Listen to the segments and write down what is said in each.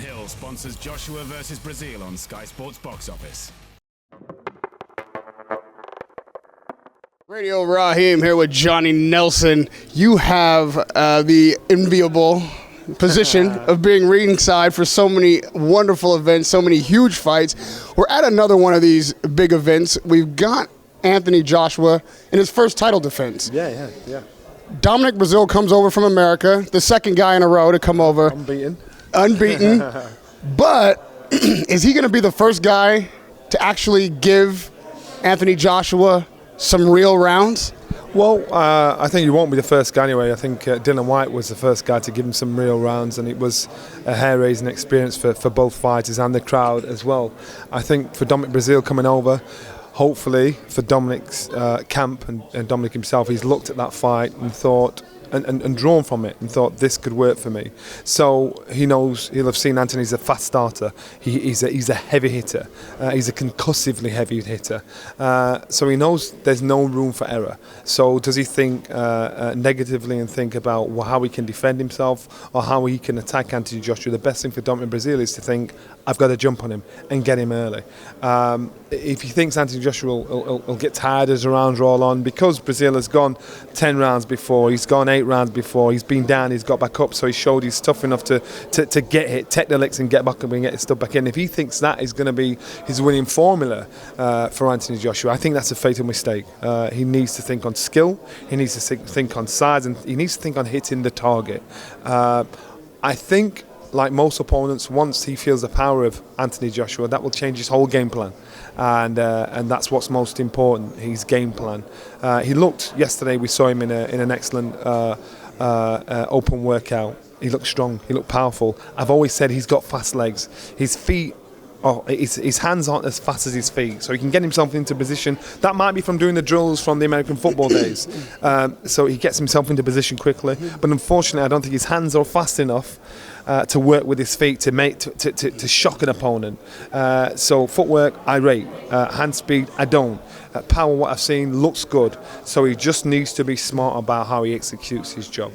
Hill sponsors Joshua versus Brazil on Sky Sports Box Office. Radio Raheem here with Johnny Nelson. You have the enviable position of being ringside for so many wonderful events, so many huge fights. We're at another one of these big events. We've got Anthony Joshua in his first title defense. Yeah. Dominic Brazil comes over from America, the second guy in a row to come over. Unbeaten. But is he going to be the first guy to actually give Anthony Joshua some real rounds? Well, I think he won't be the first guy anyway. I think Dylan White was the first guy to give him some real rounds, and it was a hair-raising experience for both fighters and the crowd as well. I think for Dominic Brazil coming over, hopefully for Dominic's camp and Dominic himself, he's looked at that fight and thought, and drawn from it and thought this could work for me. So he knows, he'll have seen Anthony's a fast starter. He's a heavy hitter. He's a concussively heavy hitter. So he knows there's no room for error. So does he think negatively and think about how he can defend himself or how he can attack Anthony Joshua? The best thing for Dominic Brazil is to think, I've got to jump on him and get him early. If he thinks Anthony Joshua will get tired as the rounds roll on, because Brazil has gone 10 rounds before, he's gone 8 rounds before, he's been down, he's got back up, so he showed he's tough enough to get hit, take the licks and get back up and get his stuff back in. If he thinks that is going to be his winning formula for Anthony Joshua, I think that's a fatal mistake. He needs to think on skill, he needs to think on size, and he needs to think on hitting the target. I think, like most opponents, once he feels the power of Anthony Joshua, that will change his whole game plan, and that's what's most important, his game plan. He looked, yesterday we saw him in an excellent open workout. He looked strong, he looked powerful. I've always said he's got fast legs. His feet, his hands aren't as fast as his feet, so he can get himself into position. That might be from doing the drills from the American football days. So he gets himself into position quickly, but unfortunately I don't think his hands are fast enough to work with his feet to shock an opponent. So footwork, I rate. Hand speed, I don't. Power, what I've seen, looks good. So he just needs to be smart about how he executes his job.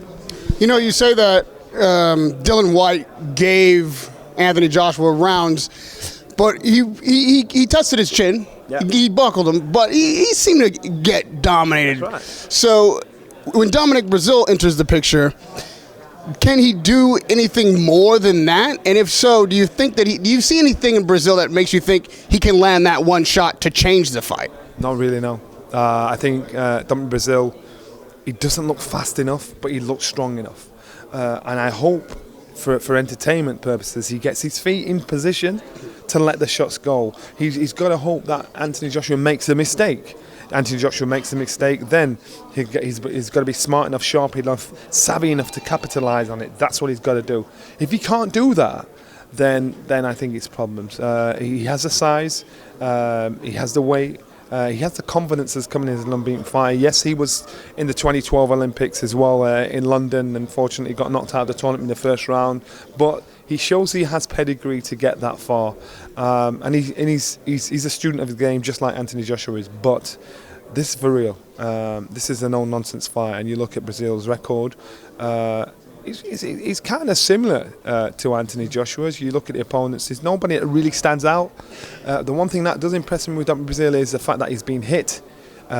You know, you say that Dylan White gave Anthony Joshua rounds, but he tested his chin. Yeah. He buckled him, but he seemed to get dominated. That's right. So when Dominic Brazil enters the picture, can he do anything more than that? And if so, do you think that do you see anything in Brazil that makes you think he can land that one shot to change the fight? Not really, no. I think Dominic Brazil, he doesn't look fast enough, but he looks strong enough. And I hope for entertainment purposes, he gets his feet in position to let the shots go. He's got to hope that Anthony Joshua makes a mistake. Anthony Joshua makes a mistake, then he's got to be smart enough, sharp enough, savvy enough to capitalise on it. That's what he's got to do. If he can't do that, then I think it's problems. He has the size, he has the weight, he has the confidence that's coming in as an unbeaten fighter. Yes, he was in the 2012 Olympics as well in London. Unfortunately, got knocked out of the tournament in the first round, but he shows he has pedigree to get that far, and he's a student of the game just like Anthony Joshua is. But this is for real. This is a no-nonsense fight, and you look at Brazil's record. He's kind of similar to Anthony Joshua's. You look at the opponents, there's nobody that really stands out. The one thing that does impress me with Dominic Brazil is the fact that he's been hit,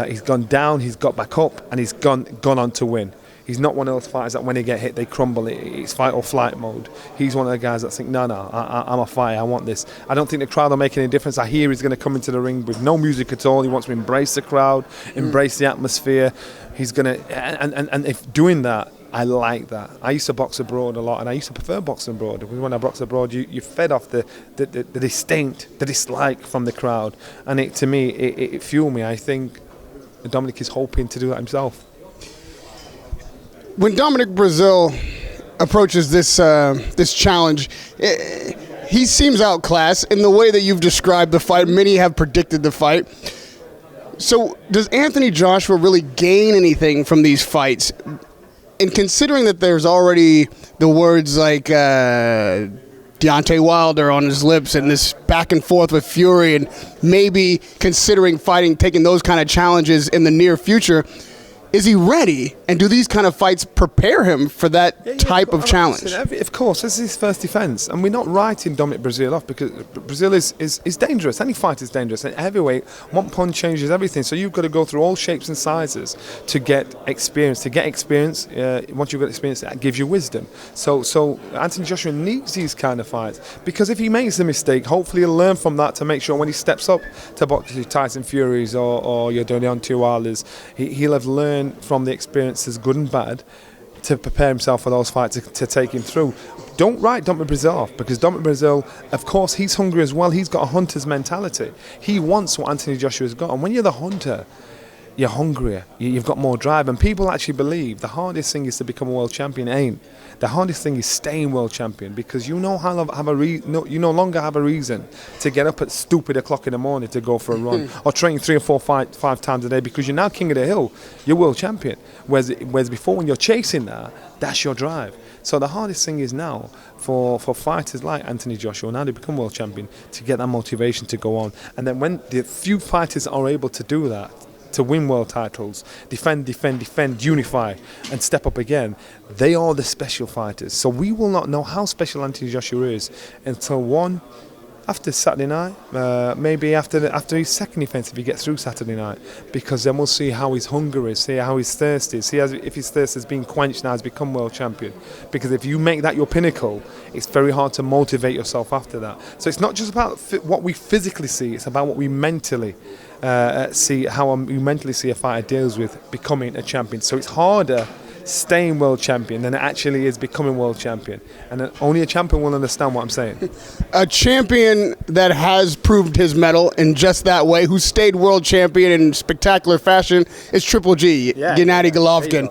he's gone down, he's got back up, and he's gone on to win. He's not one of those fighters that when they get hit, they crumble. It's fight or flight mode. He's one of the guys that think, no, I'm a fighter, I want this. I don't think the crowd will make any difference. I hear he's going to come into the ring with no music at all. He wants to embrace the crowd, embrace the atmosphere. He's going to, and if doing that, I like that. I used to box abroad a lot, and I used to prefer boxing abroad. Because when I box abroad, you fed off the disdain, the dislike from the crowd, and to me, it fueled me. I think Dominic is hoping to do that himself. When Dominic Brazil approaches this challenge, he seems outclassed in the way that you've described the fight. Many have predicted the fight. So does Anthony Joshua really gain anything from these fights? And considering that there's already the words like Deontay Wilder on his lips and this back and forth with Fury, and maybe considering taking those kind of challenges in the near future, is he ready? And do these kind of fights prepare him for that type of challenge? Listen, of course, this is his first defence, and we're not writing Dominic Breazeale off because Breazeale is dangerous. Any fight is dangerous. And heavyweight, one punch changes everything. So you've got to go through all shapes and sizes to get experience. Once you've got experience, that gives you wisdom. So Anthony Joshua needs these kind of fights because if he makes a mistake, hopefully he'll learn from that to make sure when he steps up to box with Tyson Furies or your Deontay Wilders, he'll have learned from the experiences, good and bad, to prepare himself for those fights to take him through. Don't write Dominic Breazeale off because Dominic Breazeale, of course, he's hungry as well. He's got a hunter's mentality. He wants what Anthony Joshua's got, and when you're the hunter, you're hungrier, you've got more drive, and people actually believe the hardest thing is to become a world champion. It ain't. The hardest thing is staying world champion because you no longer have a reason to get up at stupid o'clock in the morning to go for a run or train 3 or 4 five times a day because you're now king of the hill, you're world champion. Whereas before when you're chasing that's your drive. So the hardest thing is now for fighters like Anthony Joshua, now they become world champion, to get that motivation to go on. And then when the few fighters are able to do that, to win world titles, defend, unify, and step up again, they are the special fighters. So we will not know how special Anthony Joshua is until after Saturday night, maybe after his second defence if he gets through Saturday night, because then we'll see how his hunger is, see how his thirst is, see if his thirst has been quenched now, has become world champion. Because if you make that your pinnacle, it's very hard to motivate yourself after that. So it's not just about what we physically see, it's about what we mentally see, how we mentally see a fighter deals with becoming a champion. So it's harder staying world champion than it actually is becoming world champion, and only a champion will understand what I'm saying. A champion that has proved his mettle in just that way, who stayed world champion in spectacular fashion, is Triple G, Gennady Golovkin.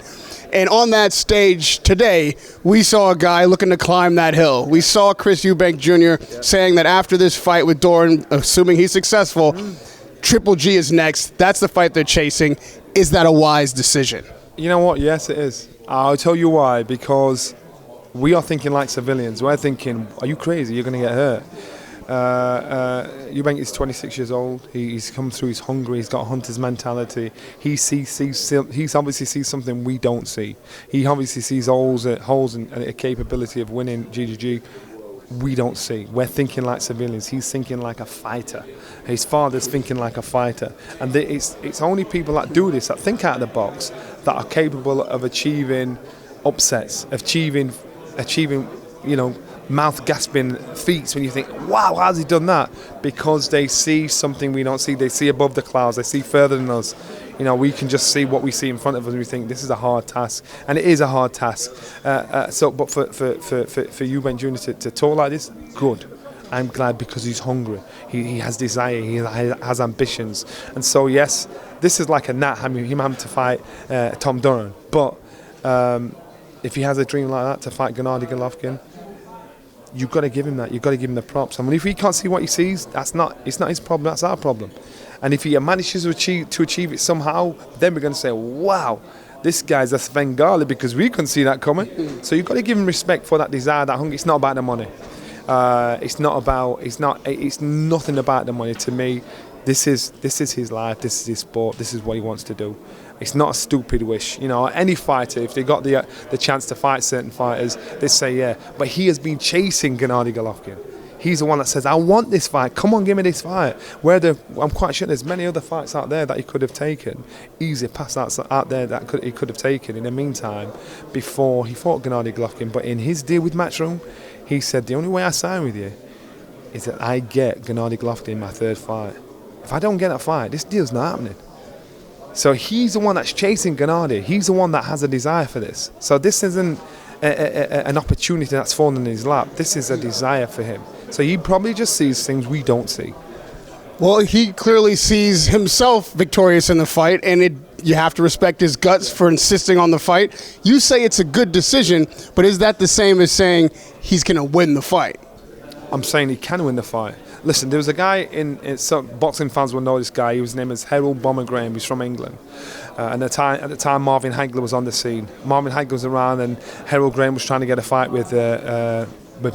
And on that stage today, we saw a guy looking to climb that hill. We saw Chris Eubank Jr. saying that after this fight with Doran, assuming he's successful, Triple G is next. That's the fight they're chasing. Is that a wise decision? You know what? Yes, it is. I'll tell you why. Because we are thinking like civilians. We're thinking, are you crazy? You're going to get hurt. Eubank is 26 years old. He's come through. He's hungry. He's got a hunter's mentality. He obviously sees something we don't see. He obviously sees holes and a capability of winning GGG. We don't see. We're thinking like civilians. He's thinking like a fighter. His father's thinking like a fighter. And it's only people that do this, that think out of the box, that are capable of achieving upsets, achieving mouth gasping feats when you think, wow, how's he done that? Because they see something we don't see. They see above the clouds. They see further than us. We can just see what we see in front of us and we think this is a hard task, and it is a hard task. But for Eubank Jr. to talk like this, good. I'm glad because he's hungry. He has desire. He has ambitions. And so yes, this is like a gnat him having to fight Tom Doran. But if he has a dream like that to fight Gennady Golovkin, you've got to give him that. You've got to give him the props. I mean, if he can't see what he sees, it's not his problem. That's our problem. And if he manages to achieve it somehow, then we're going to say, wow, this guy's a Svengali because we couldn't see that coming. So you've got to give him respect for that desire, that hunger. It's not about the money. It's nothing about the money to me. This is his life. This is his sport. This is what he wants to do. It's not a stupid wish. Any fighter, if they got the chance to fight certain fighters, they say yeah. But he has been chasing Gennady Golovkin. He's the one that says, I want this fight. Come on, give me this fight. I'm quite sure there's many other fights out there that he could have taken. Easy pass out there that he could have taken in the meantime before he fought Gennady Golovkin. But in his deal with Matchroom, he said, the only way I sign with you is that I get Gennady Golovkin in my third fight. If I don't get that fight, this deal's not happening. So he's the one that's chasing Gennady. He's the one that has a desire for this. So this isn't an opportunity that's fallen in his lap. This is a desire for him. So he probably just sees things we don't see. Well, he clearly sees himself victorious in the fight, and you have to respect his guts for insisting on the fight. You say it's a good decision, but is that the same as saying he's going to win the fight? I'm saying he can win the fight. Listen, there was a guy some boxing fans will know this guy. His name is Harold Bomber Graham. He's from England. And at the time, Marvin Hagler was on the scene. Marvin Hagler was around, and Harold Graham was trying to get a fight with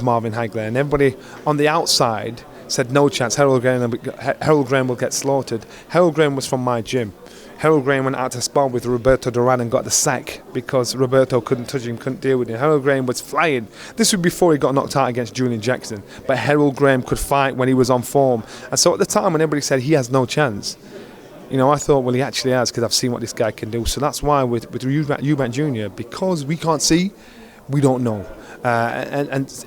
Marvin Hagler. And everybody on the outside said no chance, Harold Graham will get slaughtered. Harold Graham was from my gym. Harold Graham went out to spar with Roberto Duran and got the sack because Roberto couldn't touch him, couldn't deal with him. Harold Graham was flying. This was before he got knocked out against Julian Jackson. But Harold Graham could fight when he was on form. And so at the time when everybody said he has no chance, I thought, well, he actually has, because I've seen what this guy can do. So that's why with Eubank Jr, because we can't see, we don't know.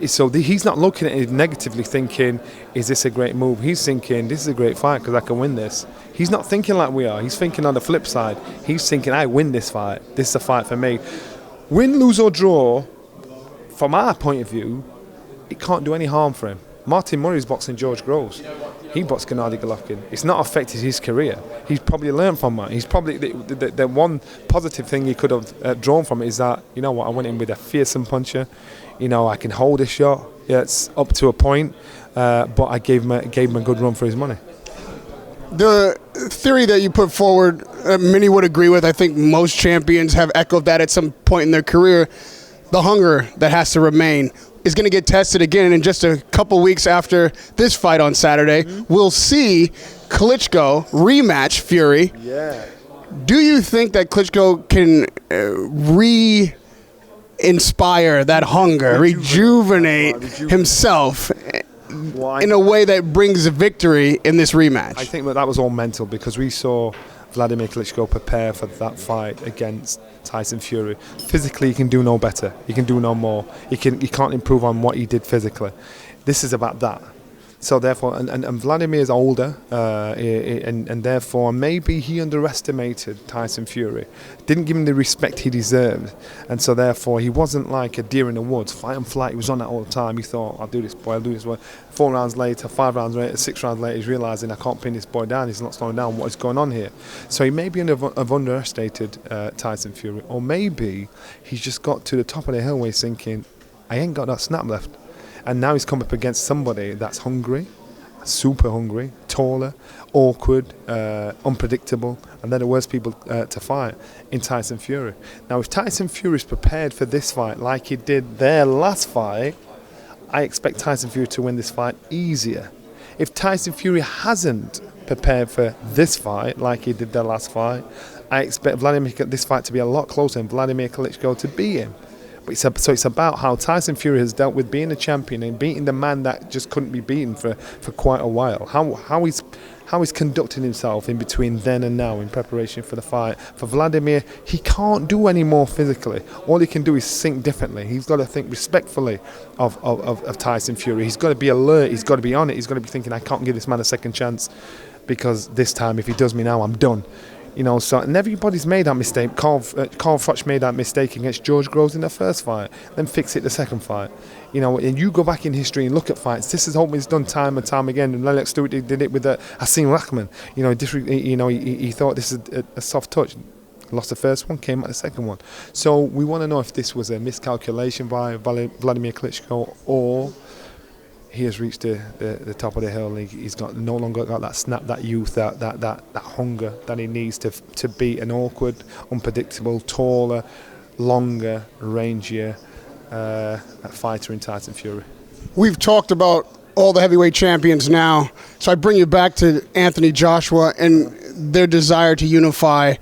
So he's not looking at it negatively thinking, is this a great move? He's thinking, this is a great fight because I can win this. He's not thinking like we are. He's thinking on the flip side. He's thinking, I win this fight. This is a fight for me. Win, lose or draw, from our point of view, it can't do any harm for him. Martin Murray's boxing George Groves. He boxed Gennady Golovkin. It's not affected his career. He's probably learned from that. He's probably the one positive thing he could have drawn from it is that, you know what, I went in with a fearsome puncher. I can hold a shot. Yeah, it's up to a point, but I gave him a good run for his money. The theory that you put forward, many would agree with. I think most champions have echoed that at some point in their career. The hunger that has to remain is going to get tested again in just a couple weeks after this fight on Saturday. We'll see Klitschko rematch Fury. Yeah. Do you think that Klitschko can re-inspire that hunger, rejuvenate himself in a way that brings victory in this rematch? I think that was all mental because we saw Vladimir Klitschko prepare for that fight against Tyson Fury. Physically, he can do no better. He can do no more. He can't improve on what he did physically. This is about that. So therefore, and Vladimir is older, and therefore maybe he underestimated Tyson Fury, didn't give him the respect he deserved, and so therefore he wasn't like a deer in the woods, fight and flight. He was on that all the time. He thought, I'll do this boy, I'll do this boy. 4 rounds later, 5 rounds later, 6 rounds later, he's realising I can't pin this boy down. He's not slowing down. What is going on here? So he maybe have underestimated Tyson Fury, or maybe he's just got to the top of the hill where he's thinking, I ain't got that snap left. And now he's come up against somebody that's hungry, super hungry, taller, awkward, unpredictable, and they're the worst people to fight in Tyson Fury. Now, if Tyson Fury's prepared for this fight like he did their last fight, I expect Tyson Fury to win this fight easier. If Tyson Fury hasn't prepared for this fight like he did their last fight, I expect this fight to be a lot closer and Vladimir Klitschko to beat him. So it's about how Tyson Fury has dealt with being a champion and beating the man that just couldn't be beaten for quite a while. How he's conducting himself in between then and now in preparation for the fight. For Vladimir, he can't do any more physically. All he can do is think differently. He's got to think respectfully of Tyson Fury. He's got to be alert. He's got to be on it. He's got to be thinking, I can't give this man a second chance because this time, if he does me now, I'm done. And everybody's made that mistake. Carl Froch made that mistake against George Groves in the first fight, then fix it the second fight. And you go back in history and look at fights. This is always done time and time again. And Lennox Stewart did it with Hasim Rahman. He thought this is a soft touch. Lost the first one, came at the second one. So we want to know if this was a miscalculation by Vladimir Klitschko or he has reached the top of the hill. He's no longer got that snap, that youth, that hunger that he needs to beat an awkward, unpredictable, taller, longer, rangier fighter in Tyson Fury. We've talked about all the heavyweight champions now, so I bring you back to Anthony Joshua and their desire to unify.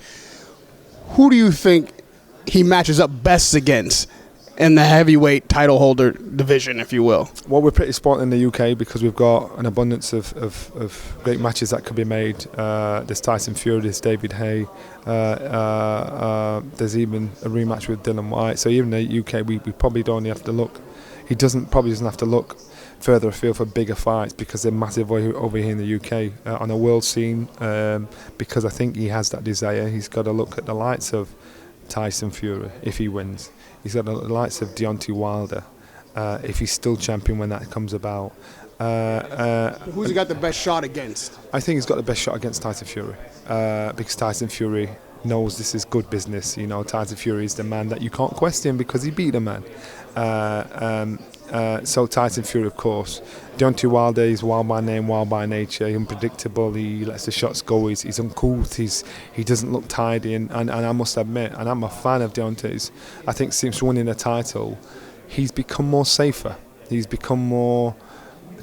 Who do you think he matches up best against in the heavyweight title holder division, if you will? Well, we're pretty spot in the UK because we've got an abundance of great matches that could be made. There's Tyson Fury, there's David Haye, there's even a rematch with Dylan White. So even in the UK, we probably don't have to look. He probably doesn't have to look further afield for bigger fights because they're massive over here in the UK on a world scene. Because I think he has that desire. He's got to look at the likes of Tyson Fury if he wins. He's got the likes of Deontay Wilder if he's still champion when that comes about. Who's he got the best shot against? I think he's got the best shot against Tyson Fury because Tyson Fury knows this is good business. Tyson Fury is the man that you can't question because he beat a man. So Tyson Fury, of course. Deontay Wilder is wild by name, wild by nature, unpredictable. He lets the shots go. He's uncouth. He doesn't look tidy. And I must admit, and I'm a fan of Deontay's. I think since winning a title, he's become more safer. He's become more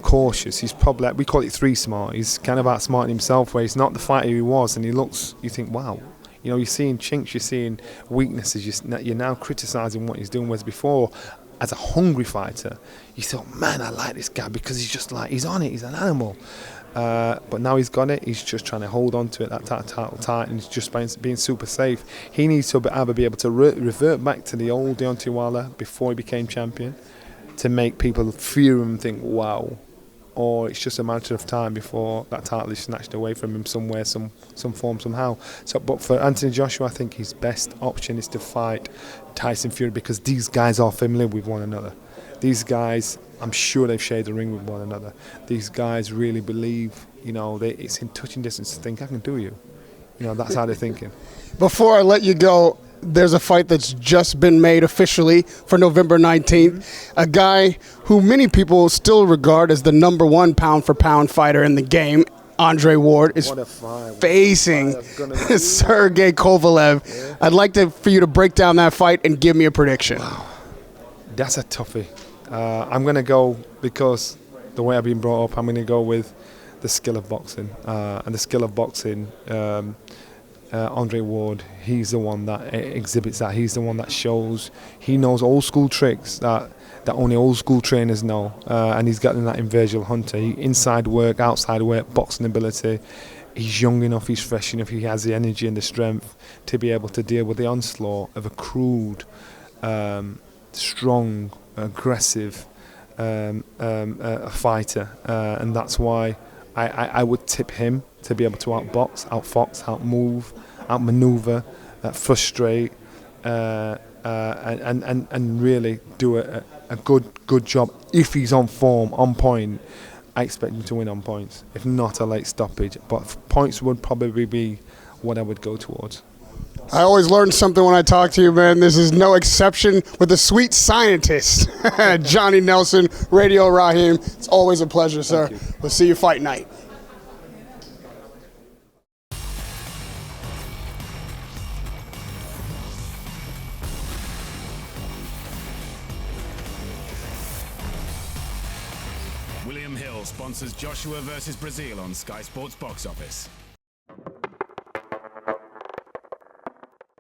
cautious. He's probably, we call it 3 smart. He's kind of outsmarting himself, where he's not the fighter he was, and he looks, you think, wow. You know, you're seeing chinks, you're seeing weaknesses, you're now criticising what he's doing, whereas before, as a hungry fighter, you thought, man, I like this guy because he's just like, he's on it, he's an animal. But now he's got it, he's just trying to hold on to it, that title tight, and he's just being super safe. He needs to either be able to revert back to the old Deontay Wilder before he became champion, to make people fear him and think, wow. Or it's just a matter of time before that title is snatched away from him somewhere, some form, somehow. So, but for Anthony Joshua, I think his best option is to fight Tyson Fury, because these guys are familiar with one another. These guys, I'm sure they've shared the ring with one another. These guys really believe, you know, it's in touching distance to think, I can do you. You know, that's how they're thinking. Before I let you go, there's a fight that's just been made officially for November 19th. A guy who many people still regard as the #1 pound-for-pound fighter in the game, Andre Ward, is facing Sergey Kovalev. Yeah. I'd like for you to break down that fight and give me a prediction. Wow. That's a toughie. I'm going to go, because the way I've been brought up, I'm going to go with the skill of boxing. And the skill of boxing, Andre Ward, he's the one that exhibits that. He's the one that shows. He knows old school tricks that only old school trainers know. And he's got that in Virgil Hunter. Inside work, outside work, boxing ability. He's young enough, he's fresh enough, he has the energy and the strength to be able to deal with the onslaught of a crude, strong, aggressive fighter. And that's why I would tip him to be able to outbox, outfox, outmove, outmaneuver, frustrate, and really do a good job. If he's on form, on point, I expect him to win on points. If not, a late stoppage. But points would probably be what I would go towards. I always learn something when I talk to you, man. This is no exception with the sweet scientist, Johnny Nelson, Radio Raheem. It's always a pleasure, sir. We'll see you fight night. William Hill sponsors Joshua versus Brazil on Sky Sports Box Office.